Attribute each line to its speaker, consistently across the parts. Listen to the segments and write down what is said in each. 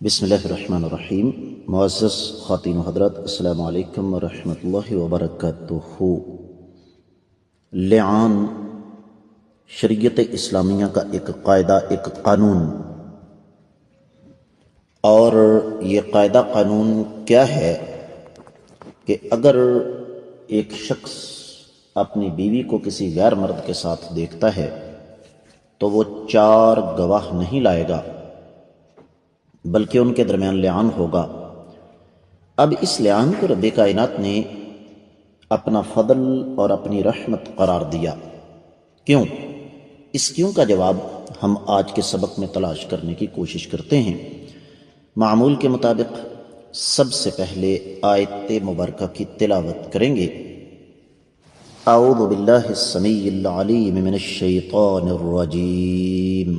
Speaker 1: بسم اللہ الرحمن الرحیم۔ معزز خواتین و حضرات، السلام علیکم ورحمۃ اللہ وبرکاتہ۔ لعان شریعت اسلامیہ کا ایک قاعدہ، ایک قانون، اور یہ قاعدہ قانون کیا ہے کہ اگر ایک شخص اپنی بیوی کو کسی غیر مرد کے ساتھ دیکھتا ہے تو وہ 4 گواہ نہیں لائے گا بلکہ ان کے درمیان لعان ہوگا۔ اب اس لعان کو رب کائنات نے اپنا فضل اور اپنی رحمت قرار دیا۔ کیوں؟ اس کیوں کا جواب ہم آج کے سبق میں تلاش کرنے کی کوشش کرتے ہیں۔ معمول کے مطابق سب سے پہلے آیت مبارکہ کی تلاوت کریں گے۔ اعوذ باللہ السمیع العلیم من الشیطان الرجیم۔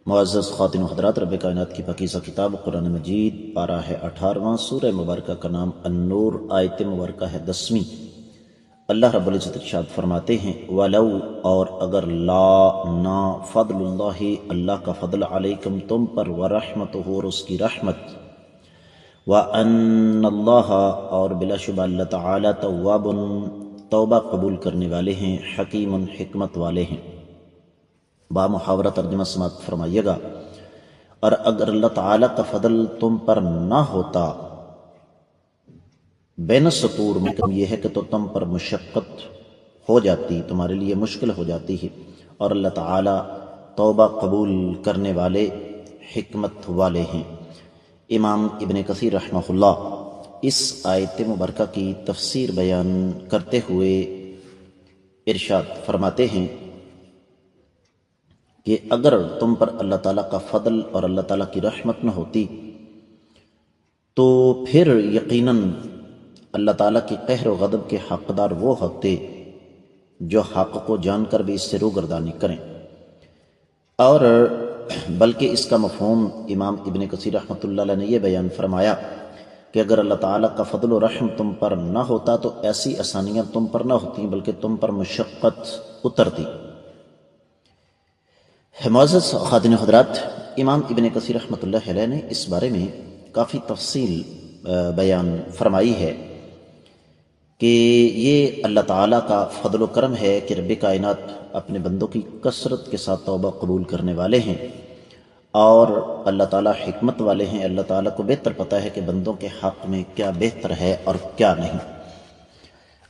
Speaker 1: معزز خواتین و حضرات، رب کائنات کی پاکیزہ کتاب قرآن مجید پارہ ہے 18واں، سورہ مبارکہ کا نام النور، آیت مبارکہ ہے 10ویں۔ اللہ رب العزت ارشاد فرماتے ہیں وَلَوْ، اور اگر، لا، نا، فضل اللہ، اللہ کا فضل، علیکم تم پر، ورحمتہ، اور اس کی رحمت، وَأَنَّ اللَّهَ، اور بلا شبہ اللہ تعالی، تواب، توبہ قبول کرنے والے ہیں، حکیم، حکمت والے ہیں۔ با محاورہ ترجمہ سماعت فرمائیے گا۔ اور اگر اللہ تعالیٰ کا فضل تم پر نہ ہوتا، بین السطور میں یہ ہے کہ تو تم پر مشقت ہو جاتی، تمہارے لیے مشکل ہو جاتی ہے، اور اللہ تعالیٰ توبہ قبول کرنے والے، حکمت والے ہیں۔ امام ابن کثیر رحمہ اللہ اس آیت مبارکہ کی تفسیر بیان کرتے ہوئے ارشاد فرماتے ہیں کہ اگر تم پر اللہ تعالیٰ کا فضل اور اللہ تعالیٰ کی رحمت نہ ہوتی تو پھر یقیناً اللہ تعالیٰ کی قہر و غضب کے حقدار وہ ہوتے جو حق کو جان کر بھی اس سے روگردانی کریں۔ اور بلکہ اس کا مفہوم امام ابن کثیر رحمۃ اللہ علیہ نے یہ بیان فرمایا کہ اگر اللہ تعالیٰ کا فضل و رحم تم پر نہ ہوتا تو ایسی آسانیاں تم پر نہ ہوتیں بلکہ تم پر مشقت اترتی۔ معزز خواتین و حضرات، امام ابن کثیر رحمۃ اللہ علیہ نے اس بارے میں کافی تفصیل بیان فرمائی ہے کہ یہ اللہ تعالیٰ کا فضل و کرم ہے کہ رب کائنات اپنے بندوں کی کثرت کے ساتھ توبہ قبول کرنے والے ہیں، اور اللہ تعالیٰ حکمت والے ہیں۔ اللہ تعالیٰ کو بہتر پتہ ہے کہ بندوں کے حق میں کیا بہتر ہے اور کیا نہیں۔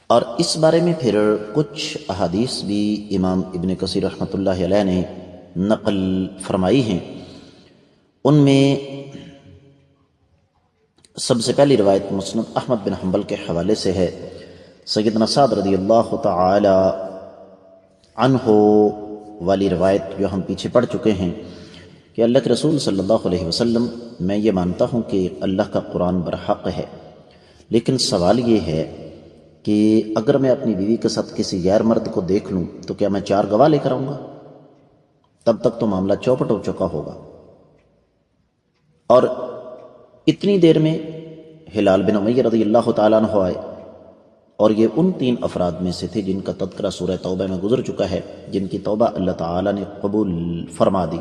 Speaker 1: اور اس بارے میں پھر کچھ احادیث بھی امام ابن کثیر رحمۃ اللہ علیہ نے نقل فرمائی ہیں۔ ان میں سب سے پہلی روایت مسند احمد بن حنبل کے حوالے سے ہے۔ سیدنا سعد رضی اللہ تعالی عنہ والی روایت جو ہم پیچھے پڑھ چکے ہیں کہ اللہ کے رسول صلی اللہ علیہ وسلم، میں یہ مانتا ہوں کہ اللہ کا قرآن برحق ہے، لیکن سوال یہ ہے کہ اگر میں اپنی بیوی کے ساتھ کسی غیر مرد کو دیکھ لوں تو کیا میں 4 گواہ لے کر آؤں گا؟ تب تک تو معاملہ چوپٹ ہو چکا ہوگا۔ اور اتنی دیر میں ہلال بن امیہ رضی اللہ تعالیٰ عنہ آئے، اور یہ ان 3 افراد میں سے تھے جن کا تذکرہ سورہ توبہ میں گزر چکا ہے، جن کی توبہ اللہ تعالیٰ نے قبول فرما دی۔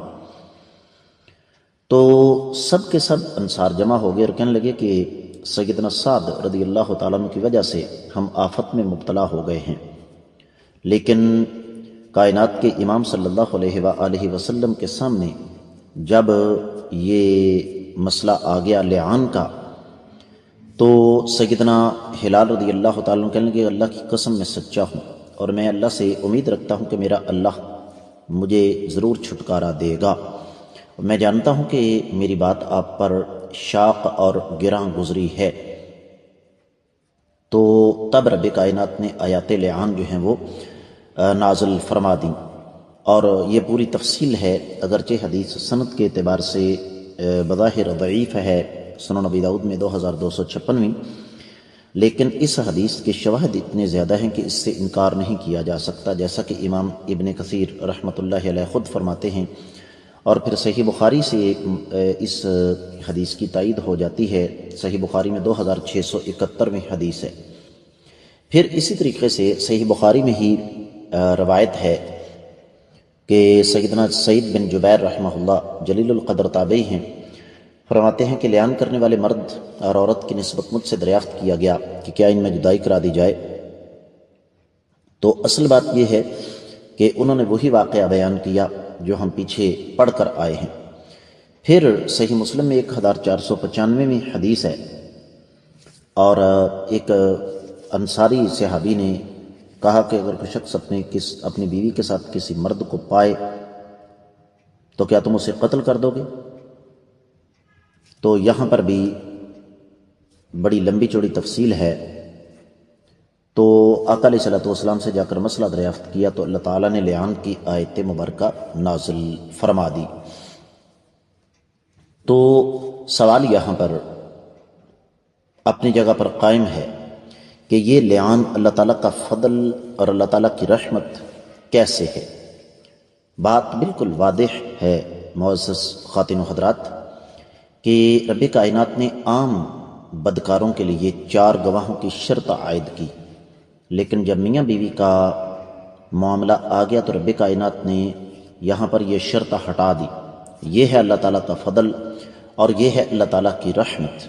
Speaker 1: تو سب کے سب انصار جمع ہو گئے اور کہنے لگے کہ سیدنا سعد رضی اللہ تعالیٰ عنہ کی وجہ سے ہم آفت میں مبتلا ہو گئے ہیں، لیکن کائنات کے امام صلی اللہ علیہ وآلہ وسلم کے سامنے جب یہ مسئلہ آ گیا لعان کا، تو سیدنا ہلال رضی اللہ تعالیٰ عنہ کہنے لگے اللہ کی قسم میں سچا ہوں اور میں اللہ سے امید رکھتا ہوں کہ میرا اللہ مجھے ضرور چھٹکارا دے گا، میں جانتا ہوں کہ میری بات آپ پر شاق اور گراں گزری ہے۔ تو تب رب کائنات نے آیات لعان جو ہیں وہ نازل فرما دیں، اور یہ پوری تفصیل ہے، اگرچہ حدیث سند کے اعتبار سے بظاہر ضعیف ہے، سنن نبی داؤد میں 2256، لیکن اس حدیث کے شواہد اتنے زیادہ ہیں کہ اس سے انکار نہیں کیا جا سکتا، جیسا کہ امام ابن کثیر رحمۃ اللہ علیہ خود فرماتے ہیں، اور پھر صحیح بخاری سے اس حدیث کی تائید ہو جاتی ہے، صحیح بخاری میں 2671 حدیث ہے۔ پھر اسی طریقے سے صحیح بخاری میں ہی روایت ہے کہ سیدنا سعید بن جبیر رحمہ اللہ جلیل القدر تابعی ہیں، فرماتے ہیں کہ لعان کرنے والے مرد اور عورت کی نسبت مجھ سے دریافت کیا گیا کہ کیا ان میں جدائی کرا دی جائے، تو اصل بات یہ ہے کہ انہوں نے وہی واقعہ بیان کیا جو ہم پیچھے پڑھ کر آئے ہیں۔ پھر صحیح مسلم میں 1495 حدیث ہے، اور ایک انصاری صحابی نے کہا کہ اگر کوئی شخص اپنی بیوی کے ساتھ کسی مرد کو پائے تو کیا تم اسے قتل کر دو گے؟ تو یہاں پر بھی بڑی لمبی چوڑی تفصیل ہے، تو آقا علیہ الصلوۃ والسلام سے جا کر مسئلہ دریافت کیا تو اللہ تعالیٰ نے لعان کی آیت مبارکہ نازل فرما دی۔ تو سوال یہاں پر اپنی جگہ پر قائم ہے کہ یہ لعان اللہ تعالیٰ کا فضل اور اللہ تعالیٰ کی رحمت کیسے ہے؟ بات بالکل واضح ہے معزز خواتین و حضرات کہ رب کائنات نے عام بدکاروں کے لیے 4 گواہوں کی شرط عائد کی، لیکن جب میاں بیوی کا معاملہ آ گیا تو رب کائنات نے یہاں پر یہ شرط ہٹا دی۔ یہ ہے اللہ تعالیٰ کا فضل اور یہ ہے اللہ تعالیٰ کی رحمت،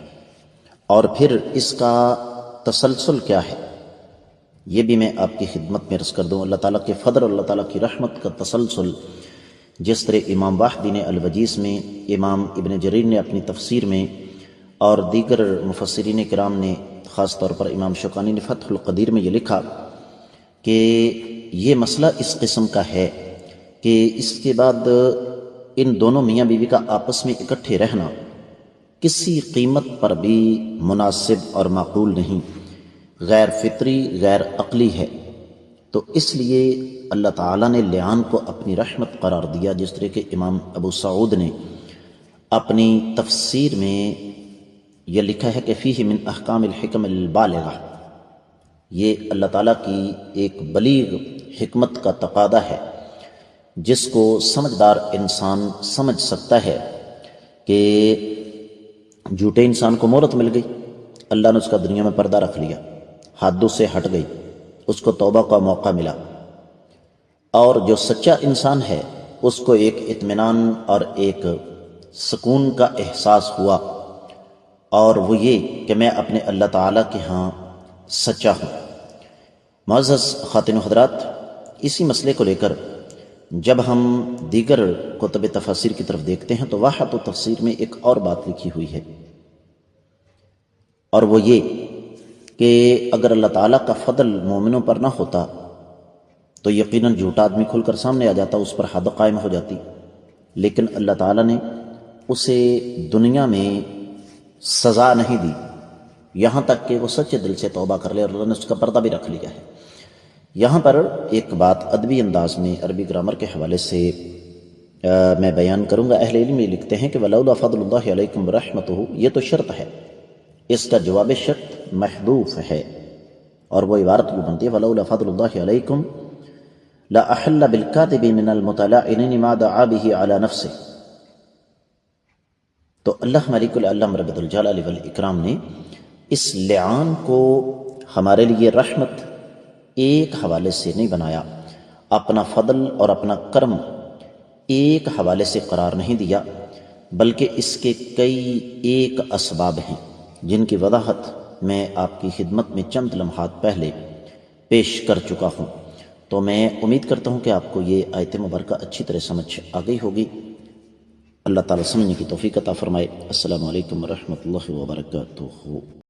Speaker 1: اور پھر اس کا تسلسل کیا ہے یہ بھی میں آپ کی خدمت میں عرض کر دوں۔ اللہ تعالیٰ کے فضل اور اللہ تعالیٰ کی رحمت کا تسلسل جس طرح امام واحدی نے الوجیز میں، امام ابن جریر نے اپنی تفسیر میں، اور دیگر مفسرین کرام نے، خاص طور پر امام شوکانی نے فتح القدیر میں یہ لکھا کہ یہ مسئلہ اس قسم کا ہے کہ اس کے بعد ان دونوں میاں بیوی کا آپس میں اکٹھے رہنا کسی قیمت پر بھی مناسب اور معقول نہیں، غیر فطری، غیر عقلی ہے، تو اس لیے اللہ تعالیٰ نے لعان کو اپنی رحمت قرار دیا، جس طرح کہ امام ابو سعود نے اپنی تفسیر میں یہ لکھا ہے کہ فیہ من احکام الحکم البالغہ، یہ اللہ تعالیٰ کی ایک بلیغ حکمت کا تقاضا ہے جس کو سمجھدار انسان سمجھ سکتا ہے کہ جھوٹے انسان کو مہلت مل گئی، اللہ نے اس کا دنیا میں پردہ رکھ لیا، حدوں سے ہٹ گئی، اس کو توبہ کا موقع ملا، اور جو سچا انسان ہے اس کو ایک اطمینان اور ایک سکون کا احساس ہوا، اور وہ یہ کہ میں اپنے اللہ تعالیٰ کے ہاں سچا ہوں۔ معزز خواتین و حضرات، اسی مسئلے کو لے کر جب ہم دیگر کتب تفاسیر کی طرف دیکھتے ہیں تو واحد و تفسیر میں ایک اور بات لکھی ہوئی ہے، اور وہ یہ کہ اگر اللہ تعالیٰ کا فضل مومنوں پر نہ ہوتا تو یقیناً جھوٹا آدمی کھل کر سامنے آ جاتا، اس پر حد قائم ہو جاتی، لیکن اللہ تعالیٰ نے اسے دنیا میں سزا نہیں دی، یہاں تک کہ وہ سچے دل سے توبہ کر لے، اور اللہ نے اس کا پردہ بھی رکھ لیا ہے۔ یہاں پر ایک بات ادبی انداز میں عربی گرامر کے حوالے سے میں بیان کروں گا۔ اہل علم یہ لکھتے ہیں کہ وَلَوْلَا فَضْلُ اللَّهِ عَلَيْكُمْ وَرَحْمَتُهُ، یہ تو شرط ہے، اس کا جواب شرط محذوف ہے، اور وہ عبارت بھی بنتی ہے وَلَوْلَا فَضْلُ اللَّهِ عَلَيْكُمْ لَأَحَلَّ بِالْكَاذِبِ مِنَ الْمُتَلَاعِنِينِ مَا دَعَا بِهِ عَلَى نَفْسِهِ۔ تو اللہ مالک العالم رب الجلال والاکرام نے اس لعان کو ہمارے لیے رحمت ایک حوالے سے نہیں بنایا، اپنا فضل اور اپنا کرم ایک حوالے سے قرار نہیں دیا، بلکہ اس کے کئی ایک اسباب ہیں جن کی وضاحت میں آپ کی خدمت میں چند لمحات پہلے پیش کر چکا ہوں۔ تو میں امید کرتا ہوں کہ آپ کو یہ آیت مبارکہ اچھی طرح سمجھ آ گئی ہوگی۔ اللہ تعالیٰ سمجھنے کی توفیق عطا فرمائے۔ السلام علیکم ورحمۃ اللہ وبرکاتہ۔